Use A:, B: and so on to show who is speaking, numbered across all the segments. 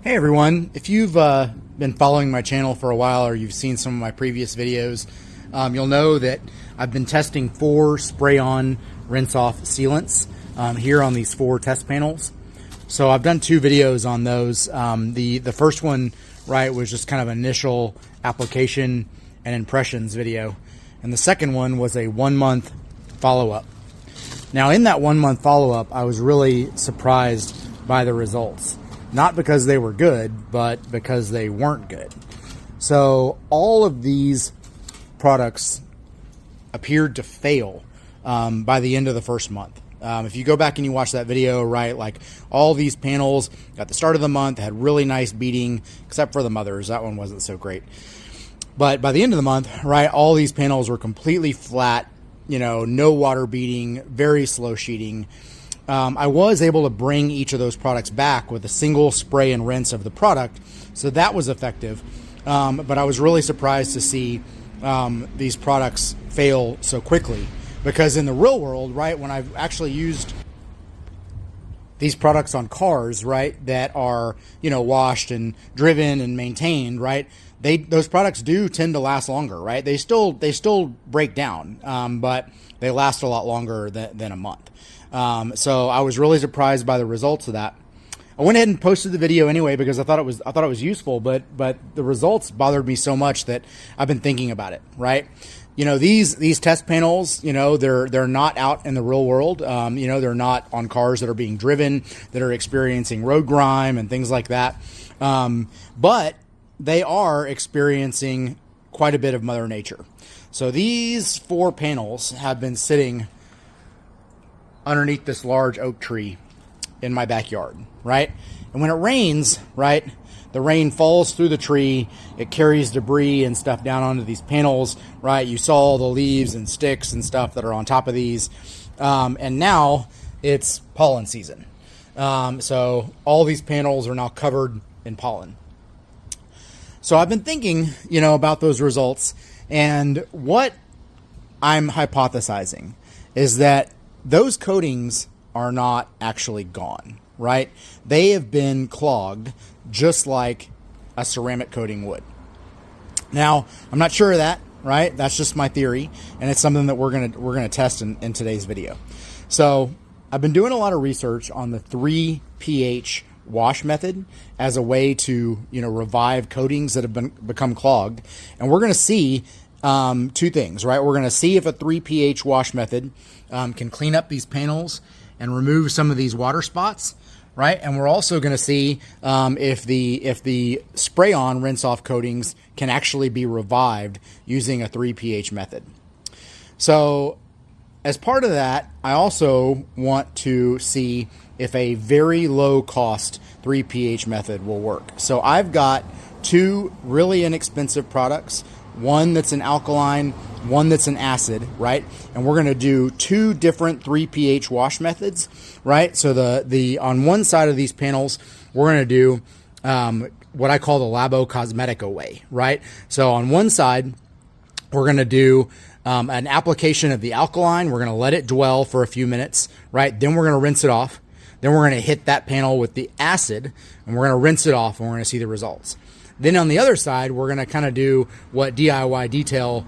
A: Hey everyone, if you've been following my channel for a while or you've seen some of my previous videos, you'll know that I've been testing 4 spray-on rinse-off sealants here on these 4 test panels. So I've done 2 videos on those. The first one, right, was just kind of initial application and impressions video. And the second one was a 1-month follow-up. Now in that 1-month follow-up, I was really surprised by the results. Not because they were good, but because they weren't good. So all of these products appeared to fail by the end of the first month. If you go back and you watch that video, right, like all these panels at the start of the month had really nice beating, except for the mothers. That one wasn't so great. But by the end of the month, right, all these panels were completely flat, you know, no water beating, very slow sheeting. I was able to bring each of those products back with a single spray and rinse of the product, so that was effective. But I was really surprised to see these products fail so quickly, because in the real world, right, when I've actually used these products on cars, right, that are, you know, washed and driven and maintained, right, those products do tend to last longer, right? They still break down, but they last a lot longer than a month. So I was really surprised by the results of that. I went ahead and posted the video anyway because I thought it was useful, but the results bothered me so much that I've been thinking about it, right? You know, these test panels, you know, they're not out in the real world. You know, they're not on cars that are being driven, that are experiencing road grime and things like that. But they are experiencing quite a bit of Mother Nature. So these 4 panels have been sitting underneath this large oak tree in my backyard, right? And when it rains, right, the rain falls through the tree, it carries debris and stuff down onto these panels, right? You saw all the leaves and sticks and stuff that are on top of these. And now it's pollen season. So all these panels are now covered in pollen. So I've been thinking, you know, about those results, and what I'm hypothesizing is that those coatings are not actually gone, right? They have been clogged just like a ceramic coating would. Now, I'm not sure of that, right? That's just my theory, and it's something that we're gonna test in today's video. So I've been doing a lot of research on the 3 pH wash method as a way to, you know, revive coatings that have become clogged, and we're gonna see 2 things, right? We're going to see if a 3 pH wash method can clean up these panels and remove some of these water spots, right? And we're also going to see if the spray-on rinse-off coatings can actually be revived using a 3 pH method. So as part of that, I also want to see if a very low-cost 3 pH method will work. So I've got 2 really inexpensive products. One that's an alkaline, one that's an acid, right? And we're going to do 2 different 3 pH wash methods, right? So the on one side of these panels, we're going to do what I call the Labo Cosmetica way, right? So on one side, we're going to do an application of the alkaline. We're going to let it dwell for a few minutes, right? Then we're going to rinse it off. Then we're going to hit that panel with the acid, and we're going to rinse it off, and we're going to see the results. Then on the other side, we're going to kind of do what DIY Detail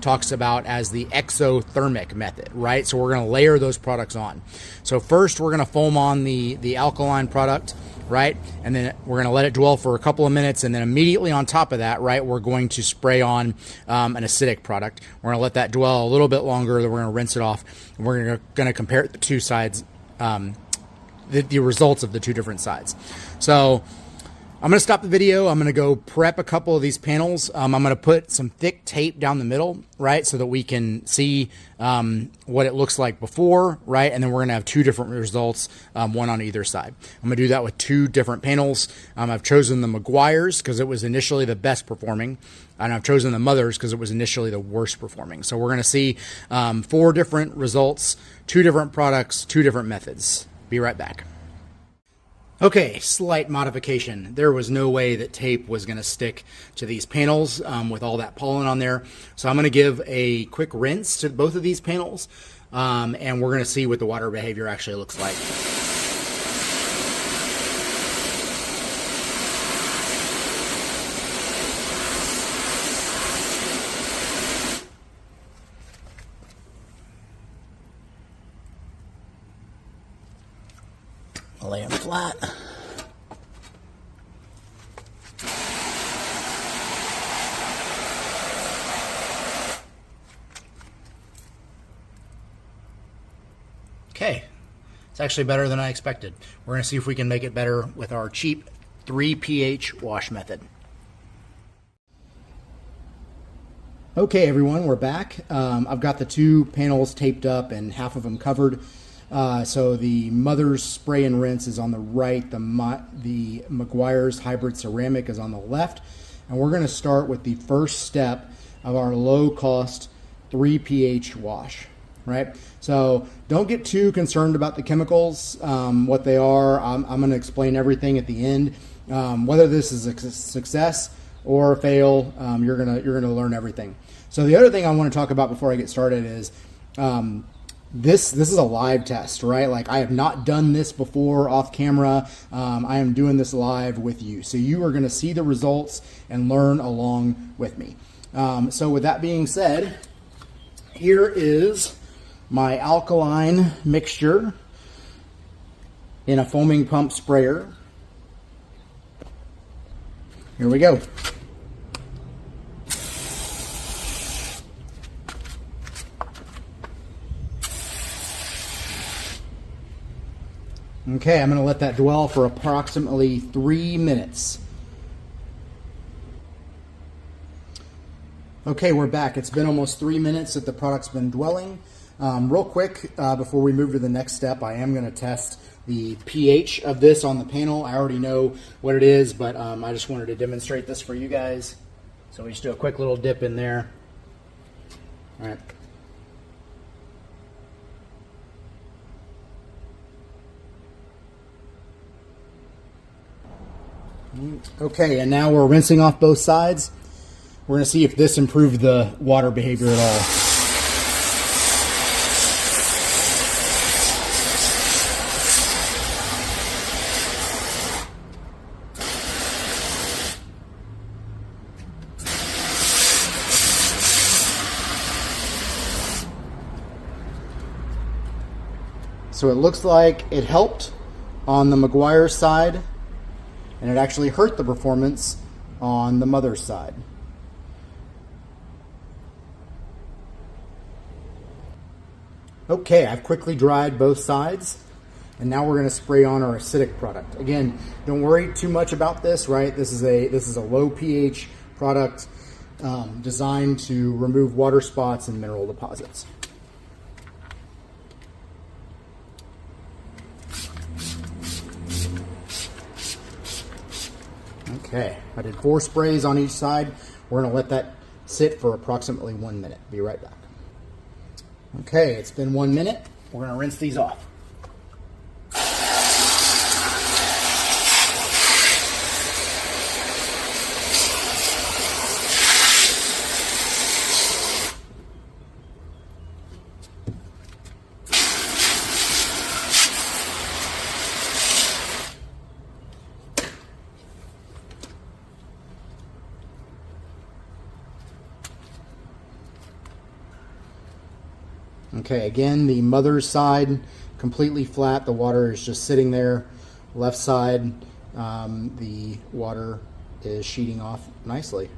A: talks about as the exothermic method, right? So we're going to layer those products on. So first, we're going to foam on the alkaline product, right? And then we're going to let it dwell for a couple of minutes, and then immediately on top of that, right, we're going to spray on an acidic product. We're going to let that dwell a little bit longer, then we're going to rinse it off, and we're going to compare the 2 sides, the results of the 2 different sides. So I'm going to stop the video. I'm going to go prep a couple of these panels. I'm going to put some thick tape down the middle, right, so that we can see what it looks like before, right, and then we're going to have 2 different results, one on either side. I'm going to do that with 2 different panels. I've chosen the Maguire's because it was initially the best performing, and I've chosen the Mother's because it was initially the worst performing. So we're going to see 4 different results, 2 different products, 2 different methods. Be right back. Okay, slight modification. There was no way that tape was going to stick to these panels with all that pollen on there. So I'm going to give a quick rinse to both of these panels, and we're going to see what the water behavior actually looks like. flat. Okay, it's actually better than I expected. We're going to see if we can make it better with our cheap 3 pH wash method. Okay everyone, we're back. I've got the 2 panels taped up and half of them covered. So the Mother's spray and rinse is on the right, the Meguiar's hybrid ceramic is on the left, and we're going to start with the first step of our low cost 3 pH wash. Right? So don't get too concerned about the chemicals, what they are. I'm going to explain everything at the end. Whether this is a success or a fail, you're gonna learn everything. So the other thing I want to talk about before I get started is this is a live test, right? Like, I have not done this before off camera. I am doing this live with you, so you are going to see the results and learn along with me. So with that being said, here is my alkaline mixture in a foaming pump sprayer. Here we go. Okay, I'm going to let that dwell for approximately 3 minutes. Okay, we're back. It's been almost 3 minutes that the product's been dwelling. Real quick, before we move to the next step, I am going to test the pH of this on the panel. I already know what it is, but I just wanted to demonstrate this for you guys. So we just do a quick little dip in there. All right. Okay, and now we're rinsing off both sides. We're going to see if this improved the water behavior at all. So it looks like it helped on the Meguiar's side, and it actually hurt the performance on the Mother's side. Okay, I've quickly dried both sides, and now we're going to spray on our acidic product. Again, don't worry too much about this, right? This is a low pH product designed to remove water spots and mineral deposits. Okay, I did 4 sprays on each side. We're going to let that sit for approximately 1 minute. Be right back. Okay, it's been 1 minute. We're going to rinse these off. Okay, again, the Mother's side completely flat. The water is just sitting there. Left side, the water is sheeting off nicely.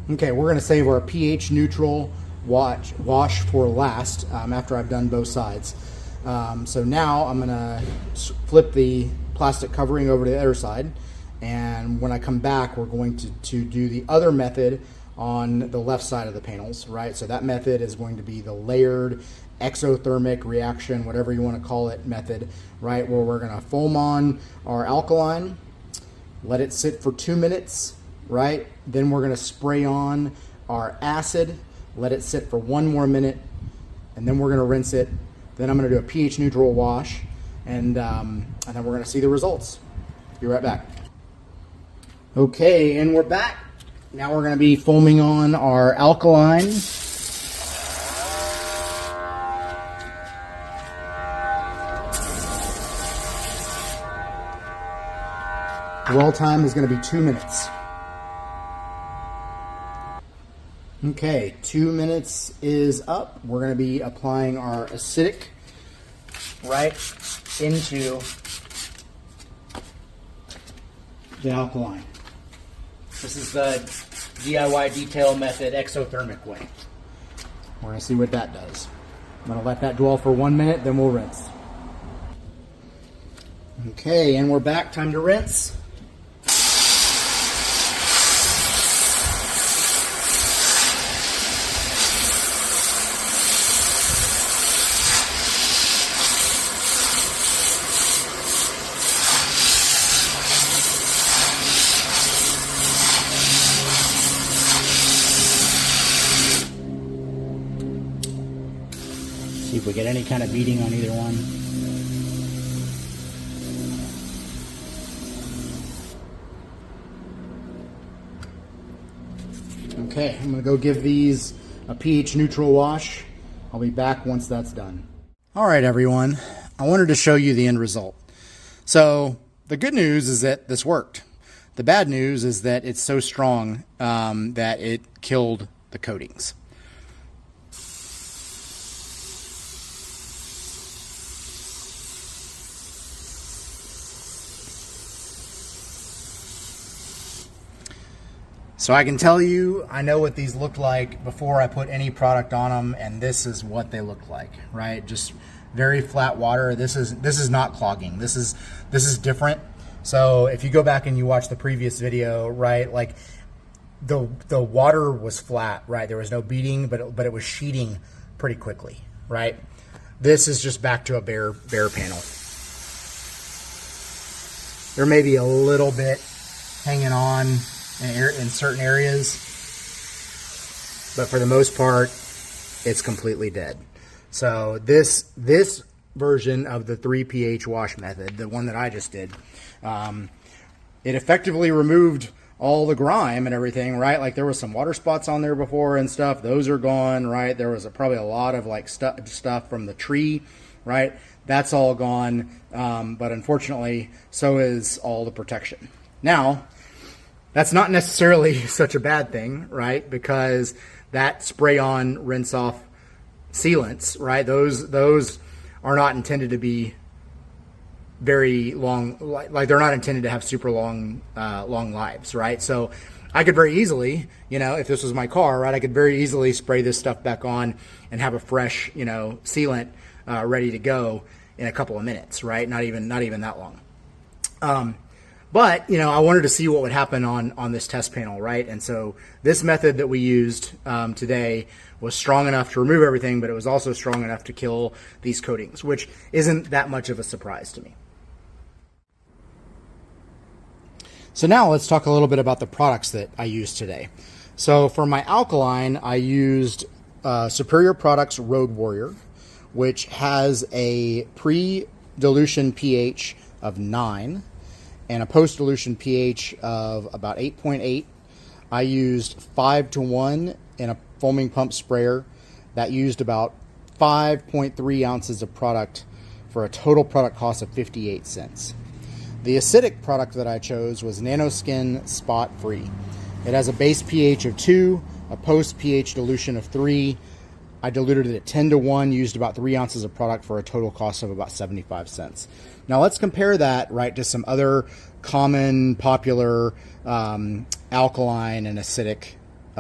A: Okay, we're going to save our pH neutral wash for last after I've done both sides. So now I'm going to flip the plastic covering over to the other side, and when I come back, we're going to do the other method on the left side of the panels, right? So that method is going to be the layered exothermic reaction, whatever you want to call it, method, right? Where we're going to foam on our alkaline, let it sit for 2 minutes, right? Then we're going to spray on our acid, let it sit for 1 more minute, and then we're going to rinse it. Then I'm going to do a pH neutral wash, and then we're going to see the results. Be right back. Okay, and we're back. Now we're going to be foaming on our alkaline. Dwell time is going to be 2 minutes. Okay, 2 minutes is up. We're going to be applying our acidic right into the alkaline. This is the DIY detail method exothermic way. We're going to see what that does. I'm going to let that dwell for 1 minute, then we'll rinse. Okay, and we're back. Time to rinse. See if we get any kind of beading on either one. Okay, I'm going to go give these a pH neutral wash. I'll be back once that's done. All right, everyone. I wanted to show you the end result. So the good news is that this worked. The bad news is that it's so strong that it killed the coatings. So I can tell you, I know what these looked like before I put any product on them, and this is what they look like, right? Just very flat water. This is not clogging. This is different. So if you go back and you watch the previous video, right, like the water was flat, right? There was no beading, but it was sheeting pretty quickly, right? This is just back to a bare panel. There may be a little bit hanging on in certain areas, but for the most part, it's completely dead. So this version of the 3 pH wash method, the one that I just did, it effectively removed all the grime and everything, right? Like there was some water spots on there before and stuff. Those are gone, right? There was probably a lot of like stuff from the tree, right? That's all gone, but unfortunately, so is all the protection. Now, that's not necessarily such a bad thing, right? Because that spray-on, rinse-off sealants, right? Those are not intended to be very long, like they're not intended to have super long lives, right? So I could very easily, you know, if this was my car, right, I could very easily spray this stuff back on and have a fresh, you know, sealant ready to go in a couple of minutes, right? Not even that long. But, you know, I wanted to see what would happen on this test panel, right? And so this method that we used today was strong enough to remove everything, but it was also strong enough to kill these coatings, which isn't that much of a surprise to me. So now let's talk a little bit about the products that I used today. So for my alkaline, I used Superior Products Road Warrior, which has a pre-dilution pH of 9 and a post-dilution pH of about 8.8. I used 5:1 in a foaming pump sprayer that used about 5.3 ounces of product for a total product cost of 58 cents. The acidic product that I chose was NanoSkin Spot Free. It has a base pH of 2, a post pH dilution of 3. I diluted it at 10:1, used about 3 ounces of product for a total cost of about 75 cents. Now let's compare that, right, to some other common, popular alkaline and acidic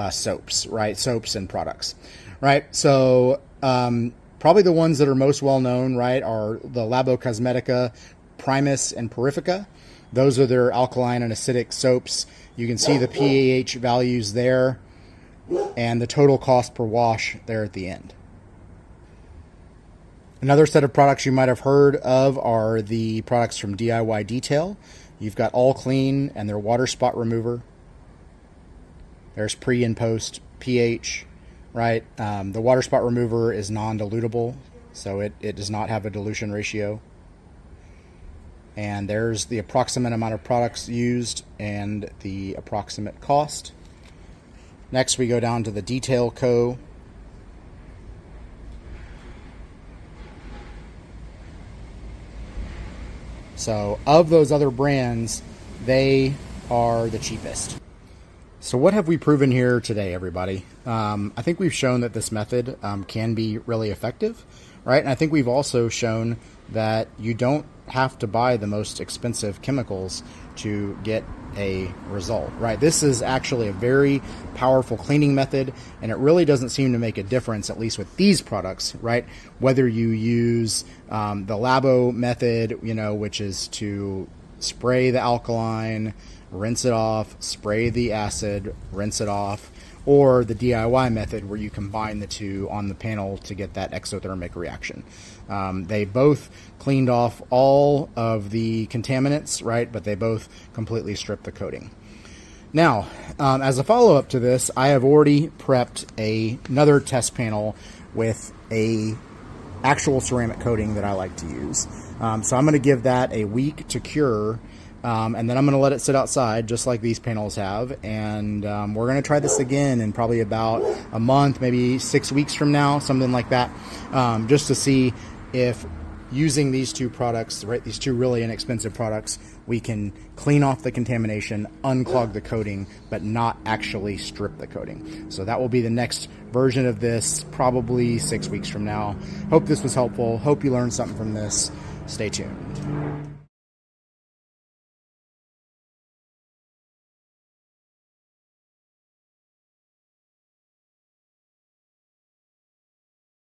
A: soaps, right? Soaps and products, right? So probably the ones that are most well known, right, are the Labo Cosmetica Primus and Purifica. Those are their alkaline and acidic soaps. You can see the pH values there and the total cost per wash there at the end. Another set of products you might have heard of are the products from DIY Detail. You've got All Clean and their water spot remover. There's pre and post pH, right? The water spot remover is non-dilutable, so it does not have a dilution ratio. And there's the approximate amount of products used and the approximate cost. Next we go down to the Detail Co. So of those other brands, they are the cheapest. So what have we proven here today, everybody? I think we've shown that this method can be really effective, right? And I think we've also shown that you don't have to buy the most expensive chemicals to get a result, right? This is actually a very powerful cleaning method, and it really doesn't seem to make a difference, at least with these products, right? Whether you use the Labo method, you know, which is to spray the alkaline, rinse it off, spray the acid, rinse it off, or the DIY method where you combine the two on the panel to get that exothermic reaction. They both cleaned off all of the contaminants, right? But they both completely stripped the coating. Now, as a follow-up to this, I have already prepped another test panel with a actual ceramic coating that I like to use. So I'm going to give that a week to cure. And then I'm going to let it sit outside just like these panels have, and we're going to try this again in probably about a month, maybe 6 weeks from now, something like that, just to see if using these two products, right, these two really inexpensive products, we can clean off the contamination, unclog the coating, but not actually strip the coating. So that will be the next version of this, probably 6 weeks from now. Hope this was helpful. Hope you learned something from this. Stay tuned.